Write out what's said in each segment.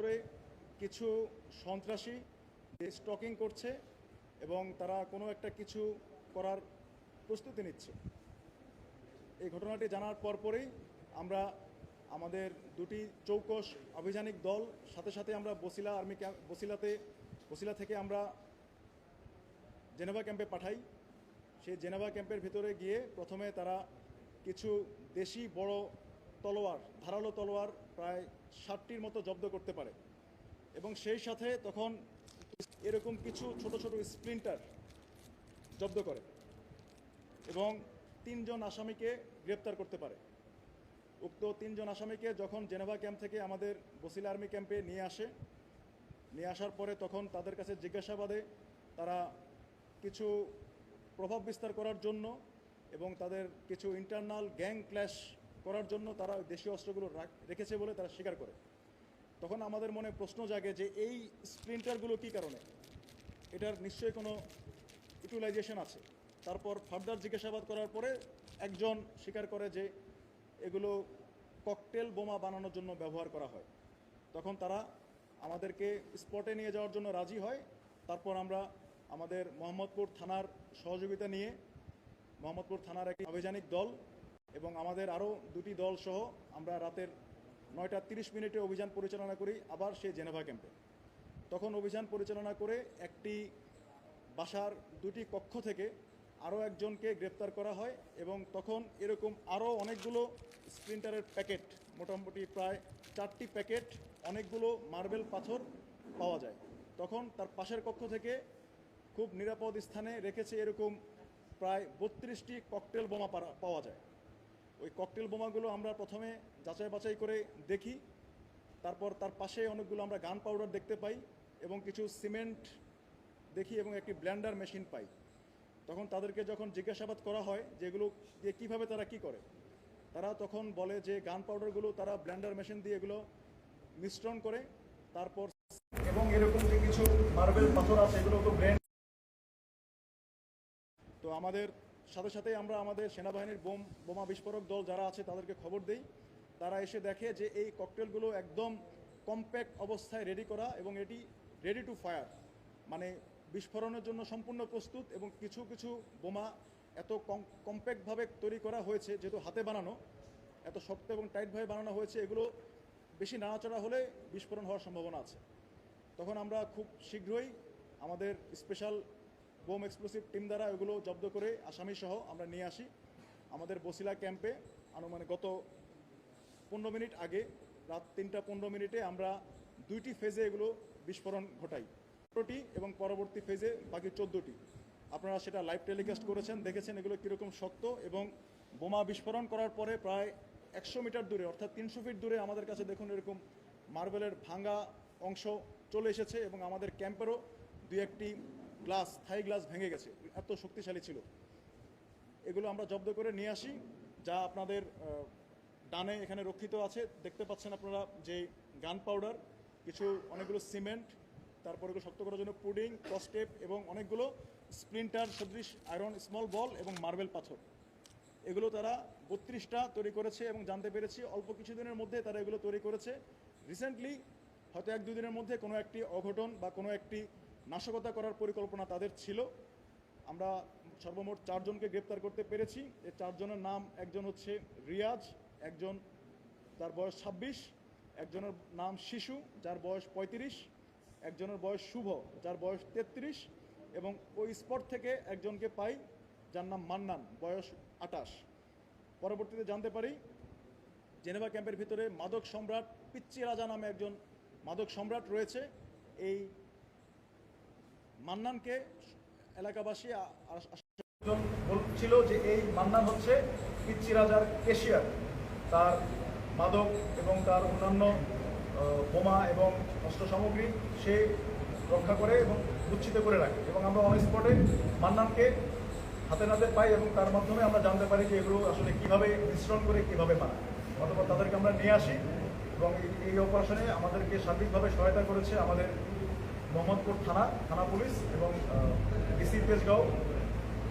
ভিতরে কিছু সন্ত্রাসী স্টকিং করছে এবং তারা কোনো একটা কিছু করার প্রস্তুতি নিচ্ছে। এই ঘটনাটি জানার পরপরই আমরা আমাদের দুটি চৌকস আভিযানিক দল সাথে সাথে আমরা বসিলা থেকে আমরা জেনেভা ক্যাম্পে পাঠাই। সেই জেনেভা ক্যাম্পের ভিতরে গিয়ে প্রথমে তারা কিছু দেশি বড় তলোয়ার, ধারালো তলোয়ার প্রায় 60টির মতো জব্দ করতে পারে এবং সেই সাথে তখন এরকম কিছু ছোট ছোট স্প্লিন্টার জব্দ করে এবং 3 জন আসামিকে গ্রেপ্তার করতে পারে। উক্ত 3 জন আসামিকে যখন জেনেভা ক্যাম্প থেকে আমাদের বসিলা আর্মি ক্যাম্পে নিয়ে আসার পরে তখন তাদের কাছে জিজ্ঞাসাবাদে তারা কিছু প্রভাব বিস্তার করার জন্য এবং তাদের কিছু ইন্টারনাল গ্যাং ক্ল্যাশ করার জন্য তারা দেশীয় অস্ত্রগুলো রেখেছে বলে তারা স্বীকার করে। তখন আমাদের মনে প্রশ্ন জাগে যে এই স্প্লিন্টারগুলো কী কারণে, এটার নিশ্চয়ই কোনো ইউটিলাইজেশন আছে। তারপর ফার্দার জিজ্ঞাসাবাদ করার পরে একজন স্বীকার করে যে এগুলো ককটেল বোমা বানানোর জন্য ব্যবহার করা হয়। তখন তারা আমাদেরকে স্পটে নিয়ে যাওয়ার জন্য রাজি হয়। তারপর আমরা আমাদের মোহাম্মদপুর থানার সহযোগিতা নিয়ে মোহাম্মদপুর থানার একটি আভিযানিক দল এবং আমাদের আরও দুটি দল সহ আমরা রাতের 9:30 অভিযান পরিচালনা করি আবার সেই জেনেভা ক্যাম্পে। তখন অভিযান পরিচালনা করে একটি বাসার দুটি কক্ষ থেকে আরও একজনকে গ্রেপ্তার করা হয় এবং তখন এরকম আরও অনেকগুলো স্প্লিন্টারের প্যাকেট, মোটামুটি প্রায় 4টি প্যাকেট, অনেকগুলো মার্বেল পাথর পাওয়া যায়। তখন তার পাশের কক্ষ থেকে খুব নিরাপদ স্থানে রেখেছে এরকম প্রায় 32টি ককটেল বোমা পাওয়া যায়। ওই ককটেল বোমাগুলো আমরা প্রথমে যাচাই বাছাই করে দেখি, তারপর তার পাশে অনেকগুলো আমরা গান পাউডার দেখতে পাই এবং কিছু সিমেন্ট দেখি এবং একটি ব্লেন্ডার মেশিন পাই। তখন তাদেরকে যখন জিজ্ঞাসাবাদ করা হয় যে এগুলো দিয়ে কীভাবে তারা কি করে, তারা তখন বলে যে গান পাউডারগুলো তারা ব্লেন্ডার মেশিন দিয়ে এগুলো মিশ্রণ করে তারপর এবং এরকম যে কিছু মার্বেল পাথর আছে এগুলো তো ব্লেন্ড। তো আমাদের সাথে সাথে আমরা আমাদের সেনাবাহিনীর বোমা বিস্ফোরক দল যারা আছে তাদেরকে খবর দেই। তারা এসে দেখে যে এই ককটেলগুলো একদম কম্প্যাক্ট অবস্থায় রেডি করা এবং এটি রেডি টু ফায়ার, মানে বিস্ফোরণের জন্য সম্পূর্ণ প্রস্তুত। এবং কিছু কিছু বোমা এত কম্প্যাক্টভাবে তৈরি করা হয়েছে, যেহেতু হাতে বানানো, এত শক্ত এবং টাইটভাবে বানানো হয়েছে, এগুলো বেশি নাড়াচাড়া হলে বিস্ফোরণ হওয়ার সম্ভাবনা আছে। তখন আমরা খুব শীঘ্রই আমাদের স্পেশাল বোম এক্সপ্লোসিভ টিম দ্বারা এগুলো জব্দ করে আসামি সহ আমরা নিয়ে আসি আমাদের বসিলা ক্যাম্পে। আনুমানিক গত 15 মিনিট আগে রাত 3:15 আমরা 2টি ফেজে এগুলো বিস্ফোরণ ঘটাই, 15টি এবং পরবর্তী ফেজে বাকি 14টি। আপনারা সেটা লাইভ টেলিকাস্ট করেছেন, দেখেছেন এগুলো কীরকম শক্ত। এবং বোমা বিস্ফোরণ করার পরে প্রায় 100 মিটার দূরে, অর্থাৎ 300 ফিট দূরে আমাদের কাছে দেখুন এরকম মার্বেলের ভাঙা অংশ চলে এসেছে এবং আমাদের ক্যাম্পেরও 2-1টি গ্লাস, থাই গ্লাস ভেঙে গেছে, এত শক্তিশালী ছিল। এগুলো আমরা জব্দ করে নিয়ে আসি, যা আপনাদের ডানে এখানে রক্ষিত আছে। দেখতে পাচ্ছেন আপনারা যে গান পাউডার, কিছু অনেকগুলো সিমেন্ট, তারপরে এগুলো শক্ত করার জন্য পুডিং, ক্রসটেপ এবং অনেকগুলো স্প্লিন্টার সদৃশ আয়রন স্মল বল এবং মার্বেল পাথর। এগুলো তারা 32টা তৈরি করেছে এবং জানতে পেরেছি অল্প কিছুদিনের মধ্যে তারা এগুলো তৈরি করেছে। রিসেন্টলি হয়তো 1-2 দিনের মধ্যে কোনো একটি অঘটন বা কোনো একটি নাশকতা করার পরিকল্পনা তাদের ছিল। আমরা সর্বমোট 4 জনকে গ্রেপ্তার করতে পেরেছি। এই 4 জনের নাম, একজন হচ্ছে রিয়াজ, একজন যার বয়স 26, একজনের নাম শিশু যার বয়স 35, একজনের বয়স শুভ যার বয়স 33 এবং ওই স্পট থেকে একজনকে পাই যার নাম মান্নান, বয়স 28। পরবর্তীতে জানতে পারি জেনেভা ক্যাম্পের ভিতরে মাদক সম্রাট পিচ্চি রাজা নামে একজন মাদক সম্রাট রয়েছে। এই মান্নানকে এলাকাবাসী বলছিল যে এই মান্নান হচ্ছে পিচ্চি রাজার ক্যাশিয়ার, তার মাদক এবং তার অন্যান্য বোমা এবং অস্ত্র সামগ্রী সে রক্ষা করে এবং গুচ্ছিত করে রাখে। এবং আমরা অন স্পটে মান্নানকে হাতে নাতে পাই এবং তার মাধ্যমে আমরা জানতে পারি যে এগুলো আসলে কীভাবে মিশ্রণ করে কীভাবে বানায়। অতঃপর তাদেরকে আমরা নিয়ে আসি এবং এই অপারেশনে আমাদেরকে সার্বিকভাবে সহায়তা করেছে আমাদের মোহাম্মদপুর থানা পুলিশ এবং ডিসি তেজগাঁও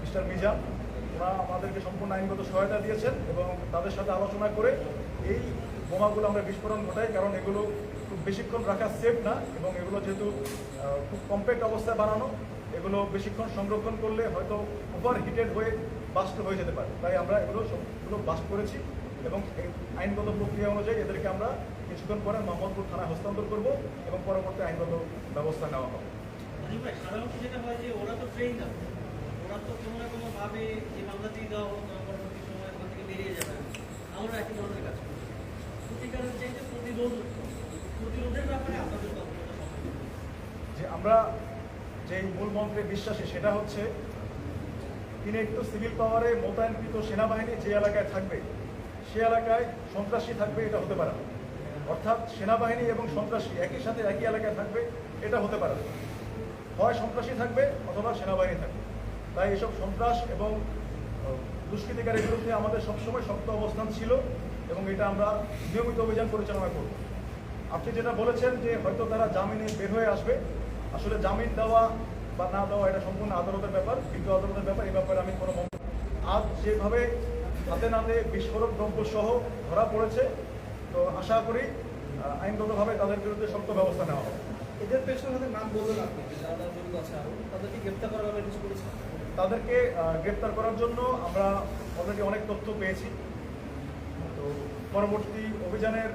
মিস্টার মিজান। ওরা আমাদেরকে সম্পূর্ণ আইনগত সহায়তা দিয়েছেন এবং তাদের সাথে আলোচনা করে এই বোমাগুলো আমরা বিস্ফোরণ ঘটাই, কারণ এগুলো খুব বেশিক্ষণ রাখা সেফ না, এবং এগুলো যেহেতু খুব কম্প্যাক্ট অবস্থায় বানানো, এগুলো বেশিক্ষণ সংরক্ষণ করলে হয়তো ওভার হিটেড হয়ে বাস্ট হয়ে যেতে পারে। তাই আমরা এগুলো সবগুলো বাস্ট করেছি এবং আইনগত প্রক্রিয়া অনুযায়ী এদেরকে আমরা কিছুক্ষণ পরে মোহাম্মদপুর থানায় হস্তান্তর করব এবং পরবর্তী আইনগত ব্যবস্থা নেওয়া হবে। সাধারণত যেটা হয় যে ওরা তো ট্রেন না, ওরা তো কোনো না কোনোভাবে যে মামলাতেই দেওয়া হোক পরবর্তী সময় ওখান থেকে বেরিয়ে যাবে। আমরা একই ধরনের কাজ করি। প্রতিকারের চাইতে প্রতিরোধের ব্যাপারে আপনাদের তৎপরতা সম্পর্কে যে আমরা যে মূল মন্ত্রে বিশ্বাসী সেটা হচ্ছে তিনি একটু সিভিল পাওয়ারে মোতায়েনকৃত সেনাবাহিনী যে এলাকায় থাকবে সে এলাকায় সন্ত্রাসী থাকবে, এটা হতে পারে না। অর্থাৎ সেনাবাহিনী এবং সন্ত্রাসী একই সাথে একই এলাকায় থাকবে, এটা হতে পারে না। হয় সন্ত্রাসী থাকবে অথবা সেনাবাহিনী থাকবে। তাই এসব সন্ত্রাস এবং দুষ্কৃতিকারীর বিরুদ্ধে আমাদের সবসময় শক্ত অবস্থান ছিল এবং এটা আমরা নিয়মিত অভিযান পরিচালনা করব। আপনি যেটা বলেছেন যে হয়তো তারা জামিনে বের হয়ে আসবে, আসলে জামিন দেওয়া বা না দেওয়া এটা সম্পূর্ণ আদালতের ব্যাপার, বিজ্ঞ আদালতের ব্যাপার। এই ব্যাপারে আমি কোনো মন্তব্য। আজ যেভাবে হাতে নাতে বিস্ফোরক দ্রব্য সহ ধরা পড়েছে, তো আশা করি আইনগতভাবে তাদের বিরুদ্ধে শক্ত ব্যবস্থা নেওয়া হবে। এদের পেছনে নাম বললেন আপনি, যারা জড়িত আছে আরো তাদেরকে গ্রেপ্তার করার ব্যাপারে কিছু করেছেন? তাদেরকে গ্রেপ্তার করার জন্য আমরা অলরেডি অনেক তথ্য পেয়েছি। তো পরবর্তী অভিযানের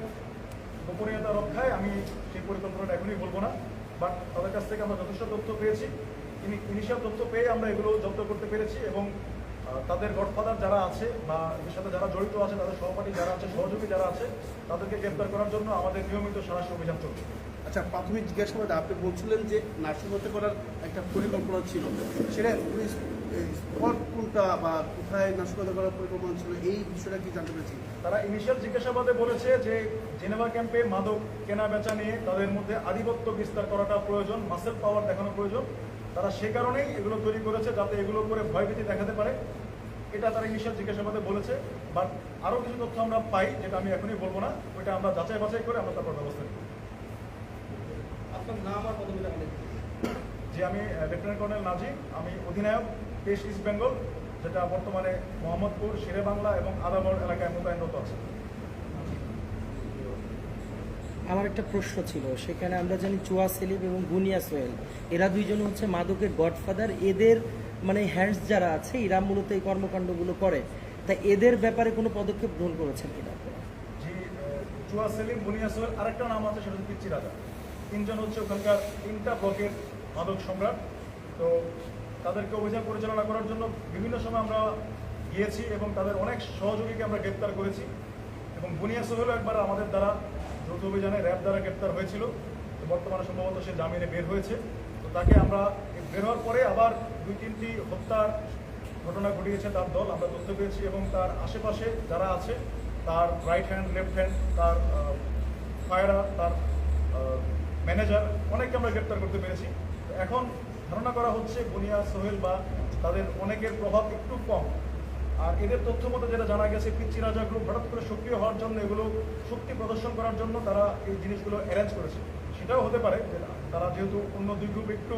গোপনীয়তা রক্ষায় আমি সেই পরিকল্পনাটা এখনই বলবো না, বাট তাদের কাছ থেকে আমরা যথেষ্ট তথ্য পেয়েছি। ইনিশিয়াল তথ্য পেয়ে আমরা এগুলো জব্দ করতে পেরেছি এবং তাদের গডফাদার যারা আছে বা এর সাথে যারা জড়িত আছে, তাদের সহপাঠী যারা আছে, সহযোগী যারা আছে, তাদেরকে গ্রেপ্তার করার জন্য আমাদের নিয়মিত সারাশি অভিযান চলছে। আচ্ছা, প্রাথমিক জিজ্ঞাসাবাদে আপনি বলছিলেন যে নাশকতা করার একটা পরিকল্পনা ছিল, সেটা স্পট কোনটা বা কোথায় নাশকতা করার পরিকল্পনা ছিল, এই বিষয়টা কি জানতে পেরেছি? তারা ইনিশিয়াল জিজ্ঞাসাবাদে বলেছে যে জেনেভা ক্যাম্পে মাদক কেনা বেচা নিয়ে তাদের মধ্যে আধিপত্য বিস্তার করাটা প্রয়োজন, মাসেল পাওয়ার দেখানো প্রয়োজন। তারা সে কারণেই এগুলো তৈরি করেছে যাতে এগুলো করে ভয়ভীতি দেখাতে পারে, এটা তারা ইনিশিয়াল জিজ্ঞাসাবাদে বলেছে। বাট আরও কিছু তথ্য আমরা পাই যেটা আমি এখনই বলবো না, ওইটা আমরা যাচাই বাছাই করে আমরা তারপর ব্যবস্থা নিই। আপনার নাম আর পদবিটা বলেন। যে আমি লেফটেন্যান্ট কর্নেল নাজিব, আমি অধিনায়ক পেশ ইস্ট বেঙ্গল, যেটা বর্তমানে মোহাম্মদপুর, শেরেবাংলা এবং আদাবর এলাকায় মোতায়েনরত আছে। আমার একটা প্রশ্ন ছিল, সেখানে আমরা জানি চুয়া সেলিম এবং গুনিয়া সোহেল এরা দুইজন হচ্ছে মাদকের গডফাদার। এদের মানে হ্যান্ডস যারা আছে এরা মূলত এই কর্মকাণ্ডগুলো করে, তাই এদের ব্যাপারে কোনো পদক্ষেপ গ্রহণ করেছেন কিনা? জি, চুয়া সেলিম, গুনিয়া সোহেল, আরেকটা নাম আছে সেটা হচ্ছে পিচ্চি রাজা। তিনজন হচ্ছে ওখানকার 3টা ব্লকের মাদক সম্রাট। তো তাদেরকে অভিযান পরিচালনা করার জন্য বিভিন্ন সময় আমরা গিয়েছি এবং তাদের অনেক সহযোগীকে আমরা গ্রেপ্তার করেছি। এবং বুনিয়া সোহেলও একবার আমাদের দ্বারা যৌথ অভিযানে র্যাব দ্বারা গ্রেপ্তার হয়েছিল। তো বর্তমানে সম্ভবত সে জামিনে বের হয়েছে। তো তাকে আমরা বের হওয়ার পরে আবার 2-3টি হত্যার ঘটনা ঘটিয়েছে তার দল, আমরা তথ্য পেয়েছি। এবং তার আশেপাশে যারা আছে, তার রাইট হ্যান্ড, লেফট হ্যান্ড, তার ফায়ারা, তার ম্যানেজার, অনেককে আমরা গ্রেপ্তার করতে পেরেছি। তো এখন ধারণা করা হচ্ছে বুনিয়া সোহেল বা তাদের অনেকের প্রভাব একটু কম। আর এদের তথ্য মতো যেটা জানা গেছে, পিচ্চি রাজা গ্রুপ হঠাৎ করে সক্রিয় হওয়ার জন্য, এগুলো শক্তি প্রদর্শন করার জন্য তারা এই জিনিসগুলো অ্যারেঞ্জ করেছে। সেটাও হতে পারে যে তারা যেহেতু অন্য দুই গ্রুপ একটু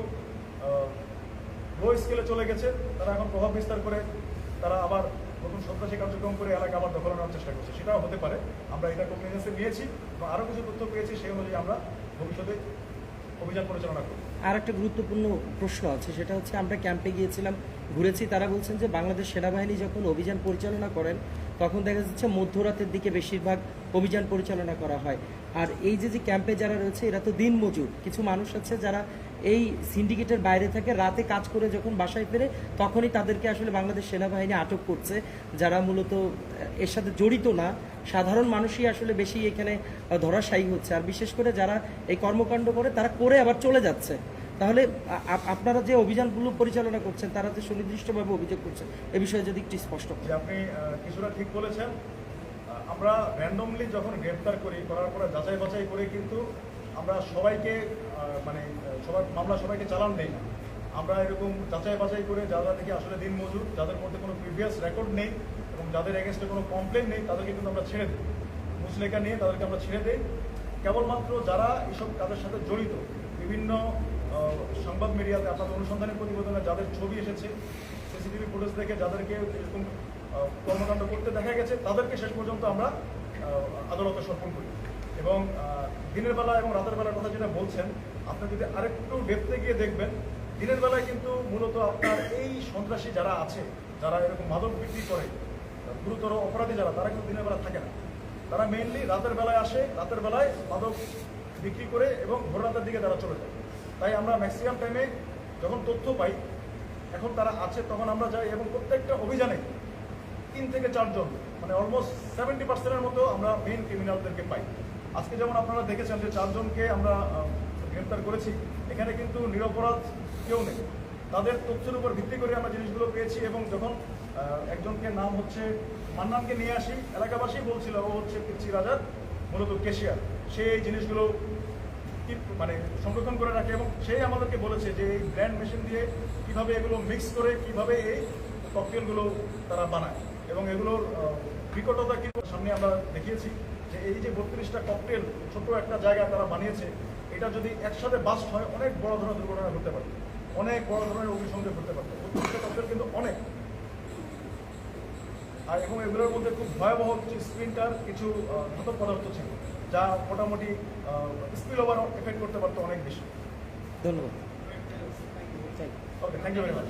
লো স্কেলে চলে গেছে, তারা এখন প্রভাব বিস্তার করে তারা আবার নতুন সন্ত্রাসী কার্যক্রম করে এলাকা আবার দখল নেওয়ার চেষ্টা করছে। সেটাও হতে পারে। আমরা এটা কমপ্লেন্সে নিয়েছি এবং আরও কিছু তথ্য পেয়েছি, সেই অনুযায়ী আমরা ভবিষ্যতে অভিযান পরিচালনা করব। আর একটা গুরুত্বপূর্ণ প্রশ্ন আছে, সেটা হচ্ছে আমরা ক্যাম্পে গিয়েছিলাম, ঘুরেছি, তারা বলছেন যে বাংলাদেশ সেনাবাহিনী যখন অভিযান পরিচালনা করেন তখন দেখা যাচ্ছে মধ্যরাতের দিকে বেশিরভাগ অভিযান পরিচালনা করা হয়। আর এই যে ক্যাম্পে যারা রয়েছে এরা তো দিনমজুর, কিছু মানুষ আছে যারা এই সিন্ডিকেটের বাইরে থেকে রাতে কাজ করে যখন বাসায় ফেরে তখনই তাদেরকে আসলে বাংলাদেশ সেনাবাহিনী আটক করছে, যারা মূলত এর সাথে জড়িত না, সাধারণ মানুষই আসলে বেশি এখানে ধরাশায়ী হচ্ছে। আর বিশেষ করে যারা এই কর্মকাণ্ড করে তারা করে আবার চলে যাচ্ছে। তাহলে আপনারা যে অভিযানগুলো পরিচালনা করছেন তারা যে সুনির্দিষ্টভাবে অভিযোগ করছেন, এ বিষয়ে যদি একটু স্পষ্ট করেন। আপনি কিছুটা ঠিক বলেছেন। আমরা র্যান্ডমলি যখন গ্রেপ্তার করার পরে যাচাই বাছাই করে কিন্তু আমরা সবাইকে সবার মামলা সবাইকে চালান দেই না। আমরা এরকম যাচাই বাছাই করে যারা দেখি আসলে দিনমজুর, যাদের মধ্যে কোনো প্রিভিয়াস রেকর্ড নেই এবং যাদের এগেনস্টে কোনো কমপ্লেন নেই, তাদেরকে কিন্তু আমরা ছেড়ে দিই। মুসলেখা নিয়ে তাদেরকে আমরা ছেড়ে দিই। কেবলমাত্র যারা এসব কাজের সাথে জড়িত, বিভিন্ন সংবাদ মিডিয়াতে আপনাদের অনুসন্ধানী প্রতিবেদনে যাদের ছবি এসেছে, সিসিটিভি ফুটেজ দেখে যাদেরকে এরকম কর্মকাণ্ড করতে দেখা গেছে, তাদেরকে শেষ পর্যন্ত আমরা আদালতে সমর্পণ করি। এবং দিনের বেলা এবং রাতের বেলার কথা যেটা বলছেন, আপনি যদি আরেকটু ডেপথে গিয়ে দেখবেন, দিনের বেলায় কিন্তু মূলত আপনার এই সন্ত্রাসী যারা আছে, যারা এরকম মাদক বিক্রি করে, গুরুতর অপরাধী যারা, তারা কিন্তু দিনের বেলা থাকে না। তারা মেইনলি রাতের বেলায় আসে, রাতের বেলায় মাদক বিক্রি করে এবং ভোর রাতের দিকে তারা চলে যায়। তাই আমরা ম্যাক্সিমাম টাইমে যখন তথ্য পাই এখন তারা আছে, তখন আমরা যাই এবং প্রত্যেকটা অভিযানে 3 থেকে 4 জন, মানে অলমোস্ট 70%-এর মতো আমরা মেইন ক্রিমিনালদেরকে পাই। আজকে যেমন আপনারা দেখেছেন যে 4 জনকে আমরা গ্রেপ্তার করেছি, এখানে কিন্তু নিরপরাধ কেউ নেই। তাদের তথ্যের উপর ভিত্তি করে আমরা জিনিসগুলো পেয়েছি এবং যখন একজনকে নাম হচ্ছে মান্নানকে নিয়ে আসি, এলাকাবাসী বলছিল ও হচ্ছে পিচ্ছি রাজার মূলত ক্যাশিয়ার, সে এই জিনিসগুলো মানে সংরক্ষণ করে রাখে এবং সেই আমাদেরকে বলেছে যে এই ব্র্যান্ড মেশিন দিয়ে কীভাবে এগুলো মিক্স করে কীভাবে এই ককটেলগুলো তারা বানায় এবং এগুলোর বিকটতা কি সামনে আমরা দেখিয়েছি যে এই যে 32টা ককটেল ছোট একটা জায়গায় তারা বানিয়েছে, এটা যদি একসাথে বাস্ট হয় অনেক বড় ধরনের দুর্ঘটনা ঘটতে পারে, অনেক বড় ধরনের অগ্নিসংযোগ ঘটতে পারে। 32টা ককটেল কিন্তু অনেক, আর এবং এগুলোর মধ্যে খুব ভয়াবহ কিছু স্প্রিন্টার, কিছু ঘাতক পদার্থ ছিল যা মোটামুটি স্পিল ওভার এফেক্ট করতে পারতো অনেক বেশি। ধন্যবাদ। ওকে, থ্যাংক ইউ ভেরি মাচ।